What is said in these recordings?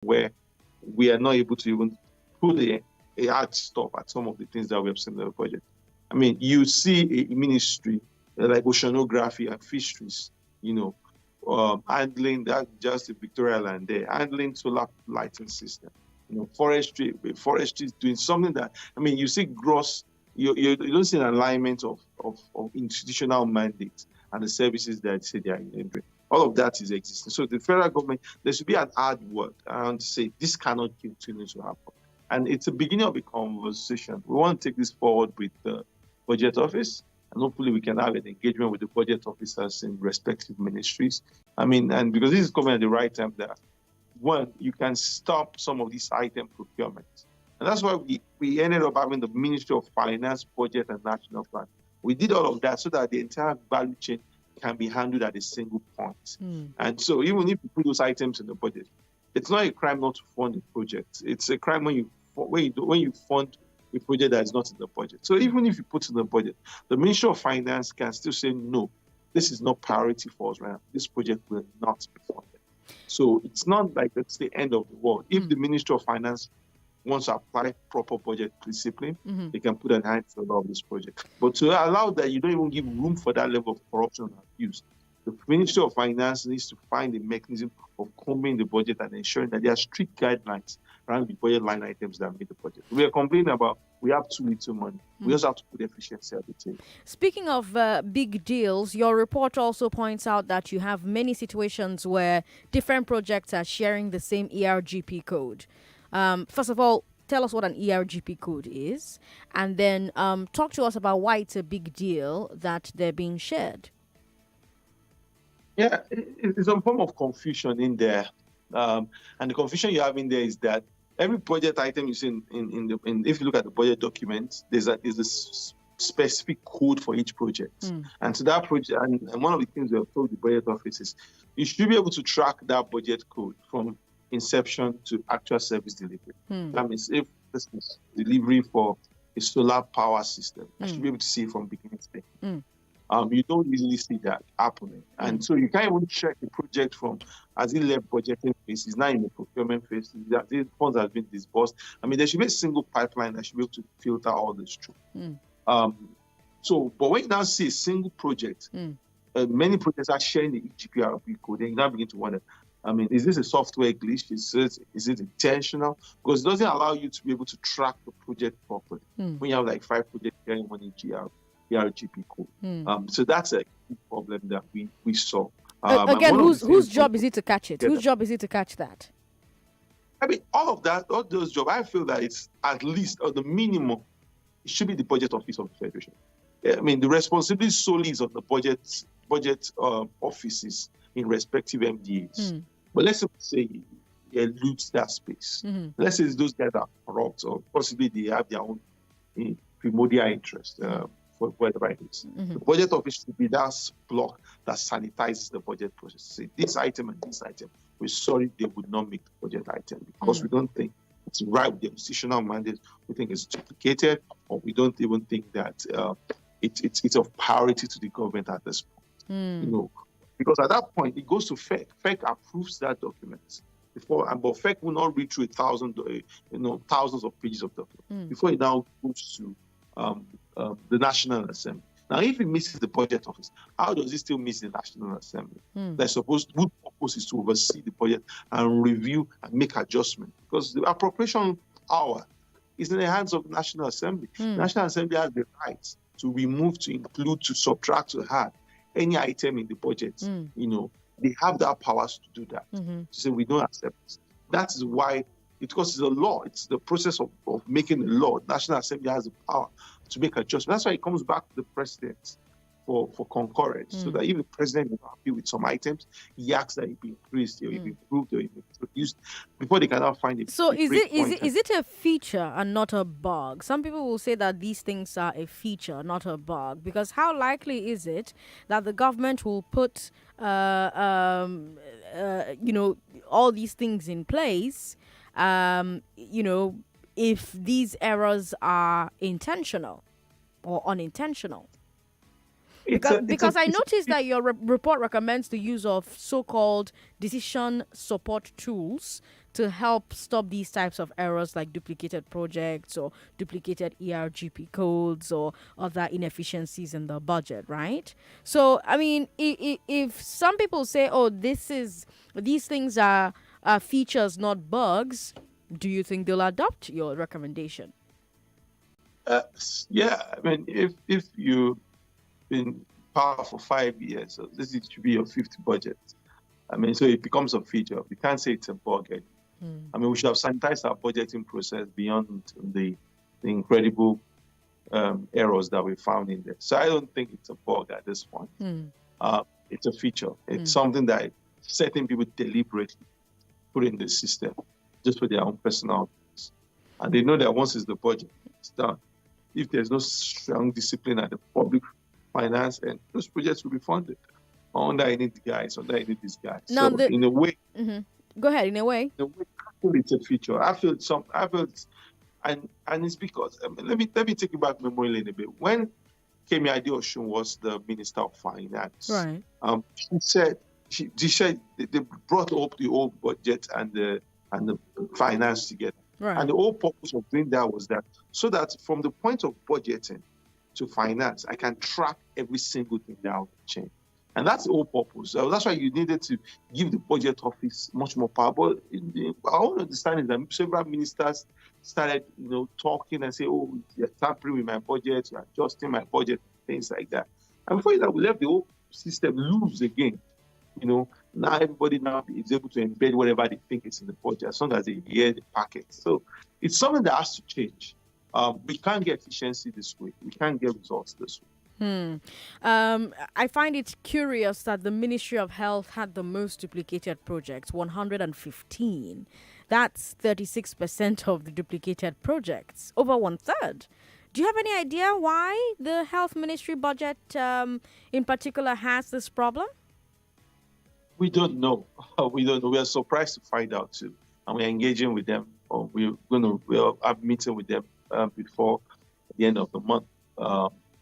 where we are not able to even put a hard stop at some of the things that we have seen in the budget. I mean, you see a ministry like oceanography and fisheries, handling that, just the Victoria Island there, handling solar lighting system. Forestry is doing something that, I mean, you see gross, you don't see an alignment of institutional mandates and the services that say they are doing. All of that is existing. So the federal government, there should be an hard word around to say this cannot continue to happen. And it's the beginning of a conversation. We want to take this forward with the budget office, and hopefully we can have an engagement with the budget officers in respective ministries. I mean, and because this is coming at the right time, that one, you can stop some of these item procurement. And that's why we ended up having the Ministry of Finance, Budget and National Plan. We did all of that so that the entire value chain can be handled at a single point. And so even if you put those items in the budget, it's not a crime not to fund a project. It's a crime when you fund a project that is not in the budget. So even if you put it in the budget, the Ministry of Finance can still say, no, this is not priority for us right now. This project will not be funded. So it's not like it's the end of the world. If the Ministry of Finance wants to apply proper budget discipline, they can put an hand to a lot of this project. But to allow that, you don't even give room for that level of corruption and abuse. The Ministry of Finance needs to find a mechanism of combing the budget and ensuring that there are strict guidelines around the budget line items that meet the budget. We are complaining about we have too little money. We also have to put efficiency at the table. Speaking of big deals, your report also points out that you have many situations where different projects are sharing the same ERGP code. First of all, tell us what an ERGP code is, and then talk to us about why it's a big deal that they're being shared. Yeah, it's a form of confusion in there. And the confusion you have in there is that every budget item you see in if you look at the budget document, there's a specific code for each project. And so that project, and one of the things we have told the budget office is you should be able to track that budget code from inception to actual service delivery. That means if this is delivery for a solar power system, you should be able to see it from beginning to end. You don't usually see that happening. And so you can't even check the project from as it left budgeting phase, it's now in the procurement phase, the funds have been disbursed. I mean, there should be a single pipeline that should be able to filter all this through. But when you now see a single project, many projects are sharing the EGPRP code, then you now begin to wonder, I mean, is this a software glitch? Is it intentional? Because it doesn't allow you to be able to track the project properly. When you have like 5 projects sharing one ERGP code. So that's a key problem that we saw. Again, whose job is it to catch it? Whose job is it to catch that? I mean, all those jobs, I feel that it's at least, or the minimum, it should be the budget office of the Federation. I mean, the responsibility solely is on the budget offices in respective MDAs. But let's say he eludes that space. Let's say those guys are corrupt, or possibly they have their own primordial interest for whatever it is. The budget office should be that block that sanitizes the budget process. Say this item and this item, we're sorry they would not make the budget item because we don't think it's right with the institutional mandate. We think it's duplicated, or we don't even think that it's of priority to the government at this point. Because at that point it goes to FEC. FEC approves that document before, but FEC will not read through thousands of pages of document before it now goes to the National Assembly. Now, if it misses the budget office, how does it still miss the National Assembly? They're supposed, whose purpose is to oversee the budget and review and make adjustments, because the appropriation power is in the hands of the National Assembly. The National Assembly has the right to remove, to include, to subtract, to add any item in the budget. They have that powers to do that. To say we don't accept this. That is why, because it's a law, it's the process of making a law. The National Assembly has the power to make adjustments. That's why it comes back to the president for concurrence, so that if the president is happy with some items, he asks that it be increased, or it be improved, or it be introduced before they can now find it. So is it a feature and not a bug? Some people will say that these things are a feature, not a bug, because how likely is it that the government will put all these things in place, if these errors are intentional or unintentional? Because I noticed that your report recommends the use of so-called decision support tools to help stop these types of errors like duplicated projects or duplicated ERGP codes or other inefficiencies in the budget, right? So, I mean, if some people say, oh, these things are features, not bugs, do you think they'll adopt your recommendation? Yeah, I mean, if you've been power for 5 years, so this should be your fifth budget. I mean, so it becomes a feature. We can't say it's a bug anymore. I mean, we should have sanitized our budgeting process beyond the incredible errors that we found in there. So I don't think it's a bug at this point. It's a feature. It's something that certain people deliberately put in the system just for their own personal needs. And they know that once it's the budget, it's done. If there's no strong discipline at the public finance, and those projects will be funded under any guise, under any disguise. Now, so in a way, go ahead. In a way, I feel it's a feature. I feel and it's because let me take you back memory lane a bit. When Kemi Adeosun was the Minister of Finance, right? She said they brought up the old budget and the finance together. Right. And the whole purpose of doing that was that so that from the point of budgeting to finance, I can track every single thing that will change. And that's the whole purpose. So that's why you needed to give the budget office much more power. But our own understanding is that several ministers started, talking and say, "Oh, you're tampering with my budget, you're adjusting my budget," things like that. And before that, we left the whole system loose again. Now everybody now is able to embed whatever they think is in the budget as long as they hear the packet. So it's something that has to change. We can't get efficiency this way. We can't get results this way. I find it curious that the Ministry of Health had the most duplicated projects, 115. That's 36% of the duplicated projects, over one third. Do you have any idea why the Health Ministry budget in particular has this problem? We don't know. We don't know. We are surprised to find out too. And we're engaging with them. We'll have a meeting with them before the end of the month.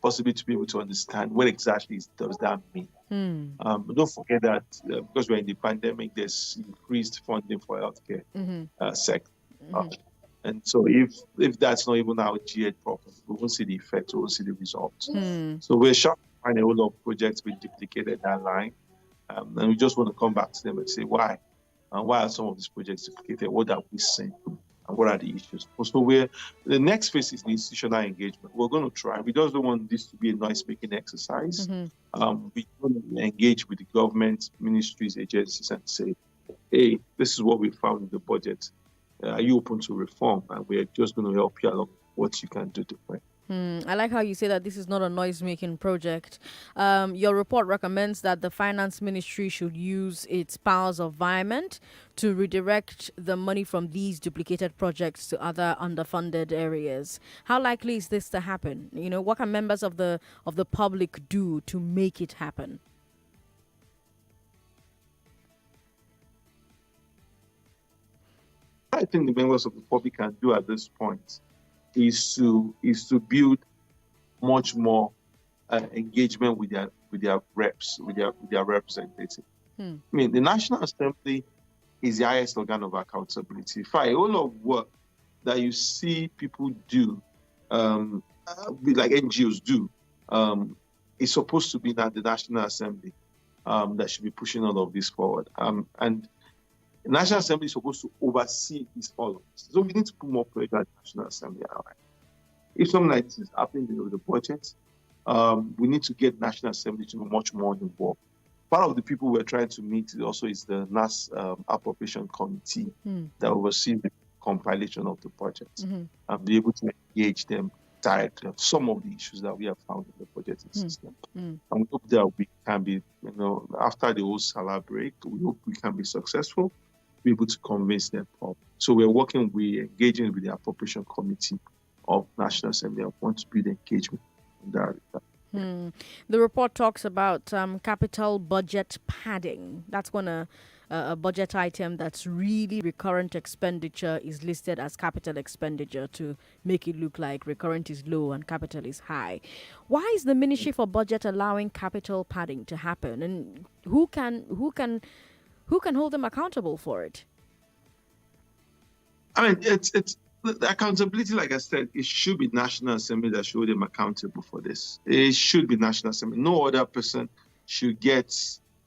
Possibly to be able to understand what exactly does that mean. Don't forget that because we're in the pandemic, there's increased funding for healthcare sector. And so if that's not even our GA properly, we won't see the effect, we won't see the results. So we're shocked to find a whole lot of projects being duplicated that line. And we just want to come back to them and say why. And why are some of these projects duplicated? What are we seeing? And what are the issues? So the next phase is the institutional engagement. We're going to try. We just don't want this to be a noise-making exercise. We want to engage with the government, ministries, agencies, and say, hey, this is what we found in the budget. Are you open to reform? And we're just going to help you along what you can do different. I like how you say that this is not a noise-making project. Your report recommends that the Finance Ministry should use its powers of environment to redirect the money from these duplicated projects to other underfunded areas. How likely is this to happen? What can members of the public do to make it happen? I think the members of the public can do at this point is to build much more engagement with their reps, with their representatives. I mean, the National Assembly is the highest organ of accountability. A whole lot of work that you see people do, like NGOs do, is supposed to be at the National Assembly that should be pushing all of this forward. And the National Assembly is supposed to oversee this all of this. So we need to put more pressure at the National Assembly. If something like this is happening with the budget, we need to get National Assembly to be much more involved. Part of the people we're trying to meet also is the NAS Appropriation Committee that oversees the compilation of the budget and be able to engage them directly on some of the issues that we have found in the budgeting system. And we hope that we can be, after the whole Salah break, we hope we can be successful, be able to convince them. So we're engaging with the Appropriation Committee of National Assembly and want to build engagement in that regard. The report talks about capital budget padding. That's when a budget item that's really recurrent expenditure is listed as capital expenditure to make it look like recurrent is low and capital is high. Why is the Ministry for Budget allowing capital padding to happen, and who can hold them accountable for it? I mean, it's the accountability. Like I said, it should be National Assembly that should hold them accountable for this. It should be National Assembly. No other person should get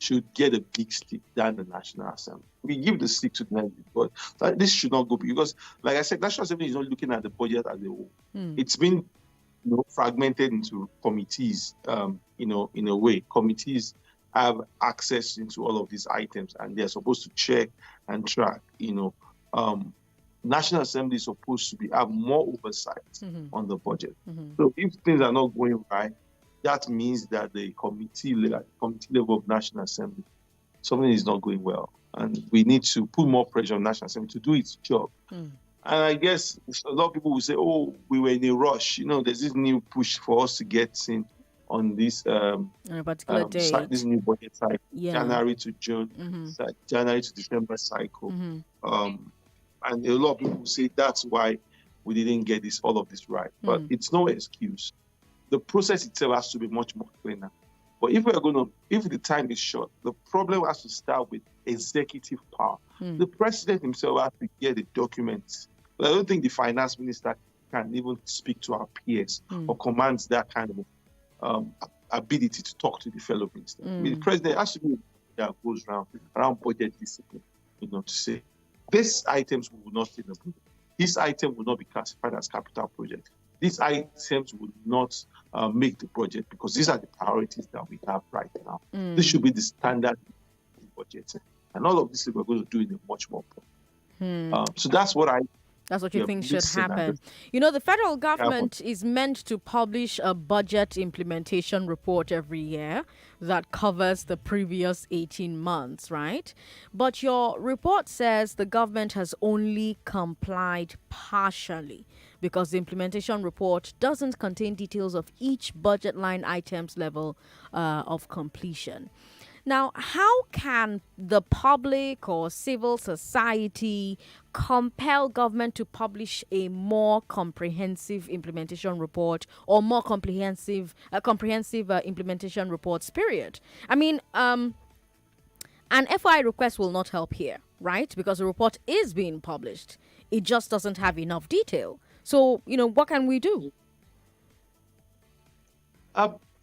a big stick than the National Assembly. We give the stick to the National Assembly, but this should not go because, like I said, National Assembly is not looking at the budget as a whole. It's been fragmented into committees. In a way, committees have access into all of these items, and they're supposed to check and track. National Assembly is supposed to have more oversight on the budget. So if things are not going right, that means that the committee level of National Assembly, something is not going well. And we need to put more pressure on National Assembly to do its job. And I guess a lot of people will say, oh, we were in a rush. There's this new push for us to get in on this on a particular date. This new budget cycle, January to June, January to December cycle. And a lot of people say that's why we didn't get all of this right. But it's no excuse. The process itself has to be much more cleaner. But if the time is short, the problem has to start with executive power. The president himself has to get the documents. But I don't think the finance minister can even speak to our peers or commands that kind of ability to talk to the fellow minister. I mean, the president has to be that goes around budget discipline, to say, these items will not fit the budget. This item will not be classified as capital project. These items will not make the budget because these are the priorities that we have right now. This should be the standard budget. And all of this we're going to do in a much more. So that's what you think should happen. The federal government is meant to publish a budget implementation report every year that covers the previous 18 months, right? But your report says the government has only complied partially because the implementation report doesn't contain details of each budget line item's level of completion. Now, how can the public or civil society compel government to publish a more comprehensive implementation report or more comprehensive implementation reports, period? I mean, an FOI request will not help here, right? Because the report is being published. It just doesn't have enough detail. So, what can we do?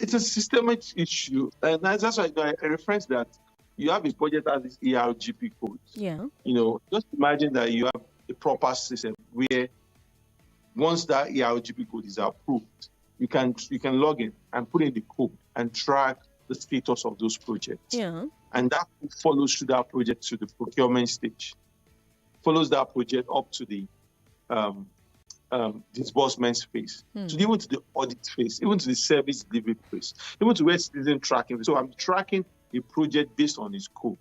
It's a systemic issue, and that's why I reference that you have a budget as this ERGP code. Yeah. Just imagine that you have a proper system where once that ERGP code is approved, you can log in and put in the code and track the status of those projects. Yeah. And that follows through that project to the procurement stage, follows that project up to the disbursement phase, to even to the audit phase, even to the service delivery phase, even to where citizen tracking. So I'm tracking a project based on its code.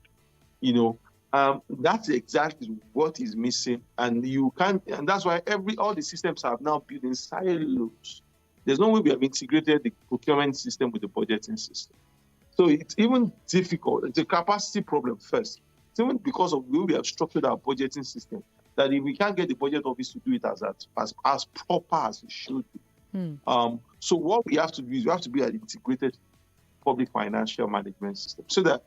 That's exactly what is missing, and that's why all the systems have now built in silos. There's no way we have integrated the procurement system with the budgeting system. So it's even difficult. It's a capacity problem first. It's even because of the way we have structured our budgeting system, that if we can't get the budget office to do it as proper as it should be. So what we have to do is we have to be an integrated public financial management system. So that,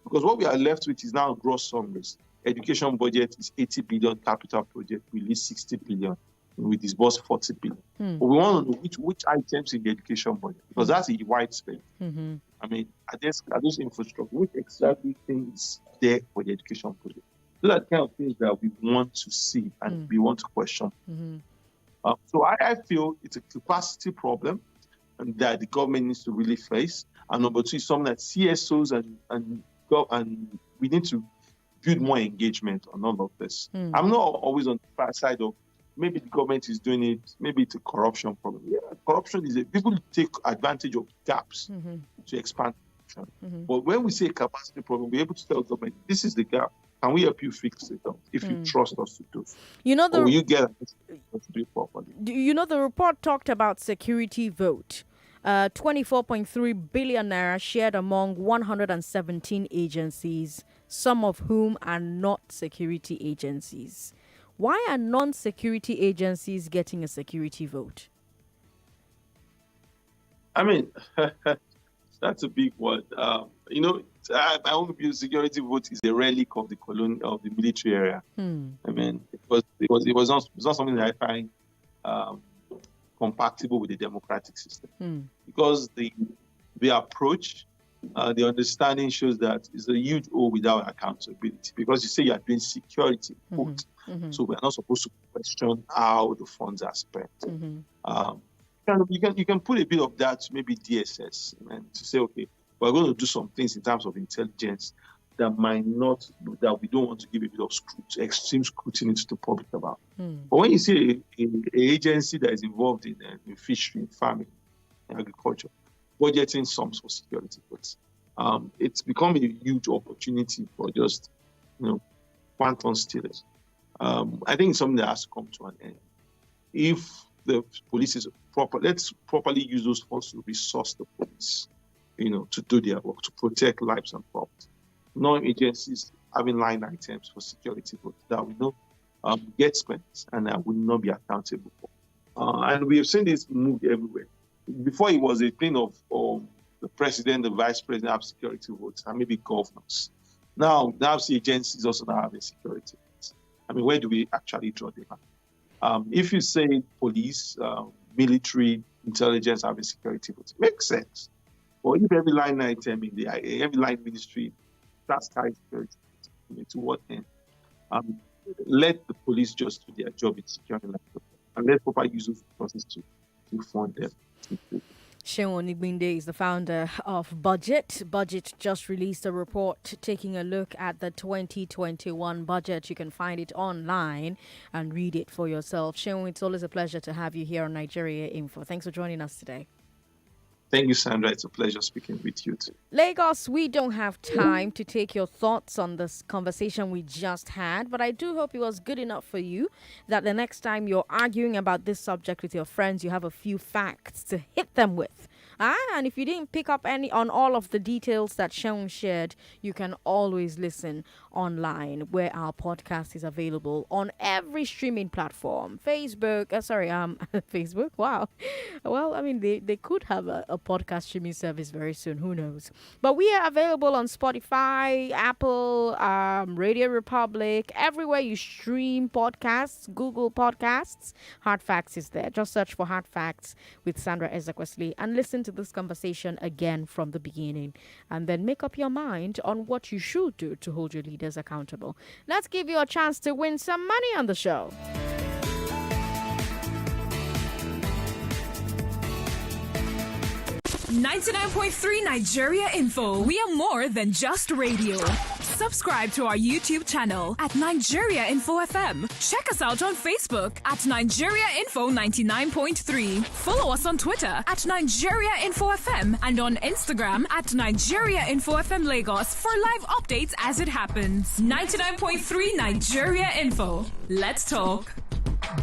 because what we are left with is now gross summaries. Education budget is 80 billion, capital project release 60 billion, and we disburse 40 billion. But we want to know which items in the education budget, because that's a wide spend. I mean, are those infrastructure, which exactly things there for the education project? Those are the kind of things that we want to see and we want to question. So I feel it's a capacity problem and that the government needs to really face. And number two is something that CSOs and we need to build more engagement on all of this. I'm not always on the side of maybe the government is doing it, maybe it's a corruption problem. Yeah, corruption is people take advantage of gaps to expand corruption. But when we say capacity problem, we're able to tell government, this is the gap. Can we help you fix it if you trust us to do it? Or will you get to do it properly? The report talked about security vote. 24.3 billion naira shared among 117 agencies, some of whom are not security agencies. Why are non-security agencies getting a security vote? I mean, That's a big one. My own view, security vote is a relic of the military era. I mean, it was not something that I find compatible with the democratic system because the approach, the understanding shows that it's a huge O without accountability because you say you are doing security vote, so we are not supposed to question how the funds are spent. You can put a bit of that to maybe DSS and to say, okay, we're going to do some things in terms of intelligence that that we don't want to give a bit of extreme scrutiny to the public about. But when you see an agency that is involved in fishery, farming, agriculture, budgeting sums for security votes, it's become a huge opportunity for just, quantum stealers. I think it's something that has to come to an end. If the police is let's properly use those funds to resource the police, to do their work, to protect lives and property. Non-agencies having line items for security votes that we know get spent and that will not be accountable for. And we have seen this move everywhere. Before it was a thing of the president, the vice president have security votes, and maybe governors. Now the agencies also now having security votes. I mean, where do we actually draw the line? If you say police, military, intelligence having security votes, makes sense. Or if every line item in every line ministry that's tied security, to what end? Let the police just do their job in securing life, and let proper use of resources to fund them. Seun Onigbinde is the founder of BudgIT. BudgIT just released a report taking a look at the 2021 budget. You can find it online and read it for yourself. Seun, it's always a pleasure to have you here on Nigeria Info. Thanks for joining us today. Thank you, Sandra. It's a pleasure speaking with you too. Lagos, we don't have time to take your thoughts on this conversation we just had, but I do hope it was good enough for you that the next time you're arguing about this subject with your friends, you have a few facts to hit them with. And if you didn't pick up any on all of the details that Seun shared, you can always listen online where our podcast is available on every streaming platform. Facebook. Facebook. Wow. Well, I mean, they could have a podcast streaming service very soon. Who knows? But we are available on Spotify, Apple, Radio Republic, everywhere you stream podcasts, Google Podcasts. Hard Facts is there. Just search for Hard Facts with Sandra Ezekwesili and listen to this conversation again from the beginning, and then make up your mind on what you should do to hold your leaders accountable. Let's give you a chance to win some money on the show. .3 Nigeria Info. We are more than just radio. Subscribe to our YouTube channel at Nigeria Info FM. Check us out on Facebook at Nigeria Info 99.3. Follow us on Twitter at Nigeria Info FM and on Instagram at Nigeria Info FM Lagos for live updates as it happens. 99.3 Nigeria Info. Let's talk.